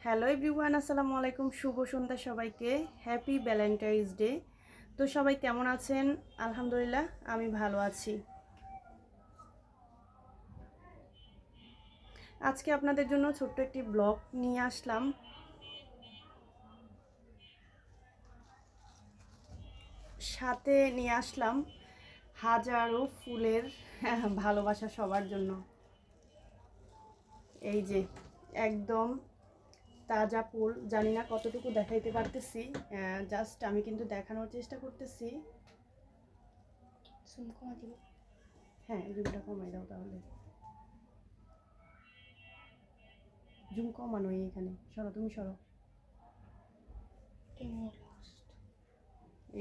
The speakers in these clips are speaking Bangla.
হ্যালো এভরিওয়ান, আসসালামু আলাইকুম। শুভ সন্ধ্যা সবাইকে। Happy Valentine's day. তো সবাই কেমন আছেন? আলহামদুলিল্লাহ আমি ভালো আছি। আজকে আপনাদের জন্য ছোট্ট একটি ব্লগ নিয়ে আসলাম। সাথে নিয়ে আসলাম হাজারো ফুলের ভালোবাসা সবার জন্য। এই যে একদম তাজা ফুল, জানি না কতটুকু দেখাইতে পারতেছি, জাস্ট আমি কিন্তু দেখানোর চেষ্টা করতেছি। হ্যাঁ, জুমটা কমাই দাও তাহলে। জুম কমানো এইখানে, সরো তুমি সরো।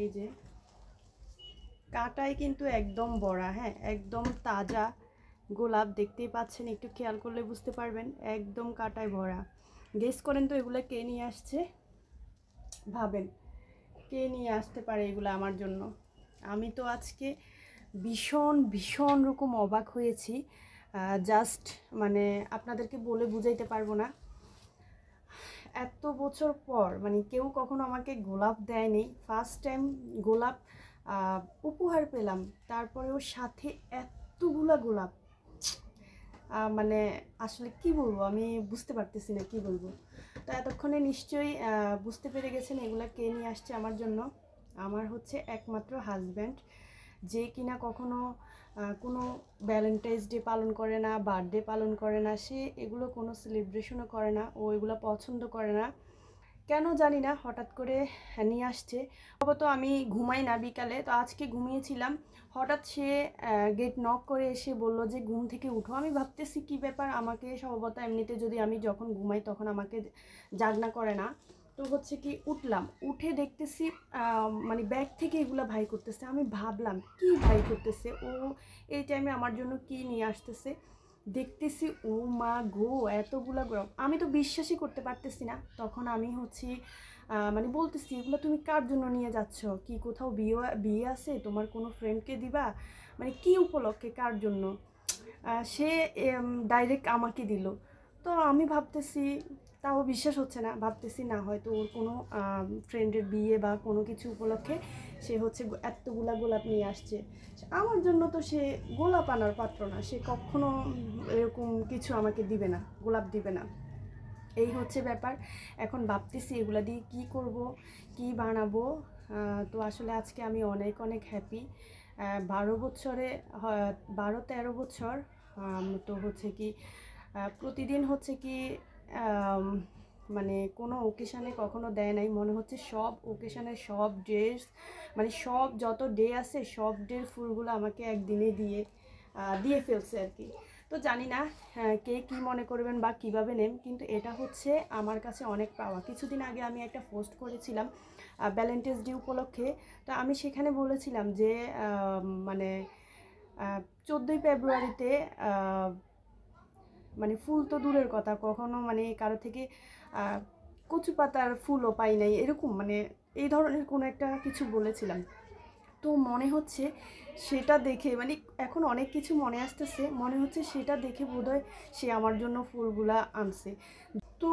এই যে কাটায় কিন্তু একদম ভরা, হ্যাঁ একদম তাজা গোলাপ, দেখতেই পাচ্ছেন, একটু খেয়াল করলে বুঝতে পারবেন একদম কাটায় ভরা। গেস করেন তো এগুলো কে নিয়ে আসছে? ভাবেন কে নিয়ে আসতে পারে এগুলো আমার জন্য। আমি তো আজকে ভীষণ ভীষণ রকম অবাক হয়েছি, জাস্ট মানে আপনাদেরকে বলে বুঝাইতে পারবো না। এত বছর পর মানে কেউ কখনো আমাকে গোলাপ দেয়নি, ফার্স্ট টাইম গোলাপ উপহার পেলাম। তারপরে ওর সাথে এতগুলা গোলাপ, মানে আসলে কি বলবো, আমি বুঝতে পারতেছি না কি বলবো। তো এতক্ষণে নিশ্চয়ই বুঝতে পেরে গেছেন এগুলা কে নিয়ে আসছে আমার জন্য। আমার হচ্ছে একমাত্র হাজব্যান্ড, যে কিনা কখনো কোনো ভ্যালেন্টাইন্স ডে পালন করে না, বার্থডে পালন করে না, সে এগুলো কোনো সেলিব্রেশনও করে না, ও এগুলো পছন্দ করে না। কেন জানি না হঠাৎ করে নিয়ে আসছে। অবত আমি ঘুমাই না বিকালে, তো আজকে ঘুমিয়েছিলাম, হঠাৎ সে গেট নক করে এসে বলল যে ঘুম থেকে উঠো। আমি ভাবতেছি কি ব্যাপার, আমাকে স্বভাবত এমনিতে যদি আমি যখন ঘুমাই তখন আমাকে জাগনা করে না। তো হচ্ছে কি উঠলাম, উঠে দেখতেছি মানে ব্যাগ থেকে এগুলো ভাই করতেছে। আমি ভাবলাম কি ভাই করতেছে ও এই টাইমে আমার জন্য, কি নিয়ে আসতেছে। দেখতেছি ও মা গো, এতগুলা গরম, আমি তো বিশ্বাসই করতে পারতেছি না। তখন আমি হচ্ছি মানে বলতেছি এগুলো তুমি কার জন্য নিয়ে যাচ্ছ? কি কোথাও বিয়ে বিয়ে আছে তোমার, কোনো ফ্রেন্ডকে দিবা? মানে কি উপলক্ষে, কার জন্য? সে ডাইরেক্ট আমাকে দিল। তো আমি ভাবতেছি, তাও বিশ্বাস হচ্ছে না, ভাবতেছি না হয়তো ওর কোনো ফ্রেন্ডের বিয়ে বা কোনো কিছু উপলক্ষে সে হচ্ছে এতগুলা গোলাপ নিয়ে আসছে আমার জন্য। তো সে গোলাপ আনার পাত্র না, সে কখনো এরকম কিছু আমাকে দিবে না, গোলাপ দিবে না। এই হচ্ছে ব্যাপার। এখন ভাবতেছি এগুলা দিয়ে কি করব, কি বানাবো। তো আসলে আজকে আমি অনেক অনেক হ্যাপি। 12 বছরে 12-13 বছর, তো হচ্ছে কি প্রতিদিন হচ্ছে কি মানে কোনো ওকেশানে কখনো দেয় নাই, মনে হচ্ছে সব ওকেশানে সব ড্রেস, মানে সব যত ডে আছে সব ডের ফুলগুলো আমাকে একদিনে দিয়ে দিয়ে ফেলছে আর কি। তো জানি না কে কী মনে করবেন বা কীভাবে নেন, কিন্তু এটা হচ্ছে আমার কাছে অনেক পাওয়া। কিছুদিন আগে আমি একটা পোস্ট করেছিলাম ভ্যালেন্টাইন্স ডে উপলক্ষে। তো আমি সেখানে বলেছিলাম যে মানে 14ই ফেব্রুয়ারিতে মানে ফুল তো দূরের কথা, কখনো মানে কারো থেকে কচু পাতার ফুলও পাই নাই, এরকম মানে এই ধরনের কোনো একটা কিছু বলেছিলাম। তো মনে হচ্ছে সেটা দেখে মানে এখন অনেক কিছু মনে আসতেছে, মনে হচ্ছে সেটা দেখে বোধহয় সে আমার জন্য ফুলগুলা আনছে। তো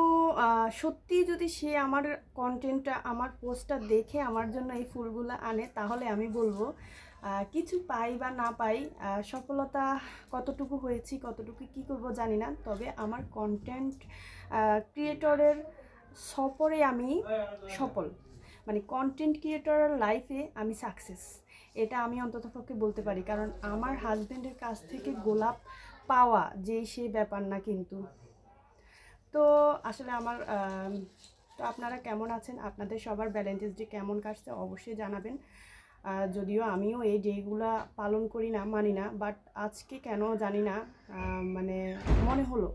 সত্যি যদি সে আমার কন্টেন্টটা, আমার পোস্টটা দেখে আমার জন্য এই ফুলগুলো আনে, তাহলে আমি বলবো কিছু পাই বা না পাই, সফলতা কতটুকু হয়েছি, কতটুকু কি করব জানি না, তবে আমার কন্টেন্ট ক্রিয়েটরের সফরে আমি সফল, মানে কন্টেন্ট ক্রিয়েটরের লাইফে আমি সাকসেস, এটা আমি অন্ততপক্ষে বলতে পারি। কারণ আমার হাজব্যান্ডের কাছ থেকে গোলাপ পাওয়া যেই সেই ব্যাপার না কিন্তু। তো আসলে আমার তো আপনারা কেমন আছেন? আপনাদের সবার ভ্যালেন্টাইন্স ডে কেমন কাটছে অবশ্যই জানাবেন। যদিও আমিও এই ডেগুলা পালন করি না, মানি না, বাট আজকে কেন জানি না মানে মনে হলো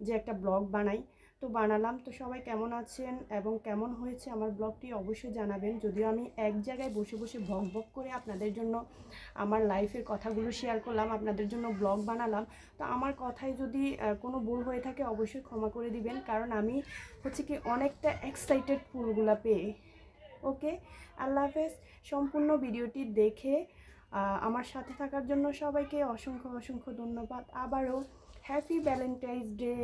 যে একটা ব্লগ বানাই, তো বানালাম। তো সবাই কেমন আছেন এবং কেমন হয়েছে আমার ব্লগটি অবশ্যই জানাবেন। যদিও আমি এক জায়গায় বসে বসে ভক ভক করে আপনাদের জন্য আমার লাইফের কথাগুলো শেয়ার করলাম, আপনাদের জন্য ব্লগ বানালাম, তো আমার কথায় যদি কোনো ভুল হয়ে থাকে অবশ্যই ক্ষমা করে দিবেন, কারণ আমি হচ্ছে কি অনেকটা এক্সাইটেড ফুলগুলা পেয়ে। ওকে, আল্লাহ হাফেজ। সম্পূর্ণ ভিডিওটি দেখে আমার সাথে থাকার জন্য সবাইকে অসংখ্য অসংখ্য ধন্যবাদ। আবারও হ্যাপি ভ্যালেন্টাইন্স ডে।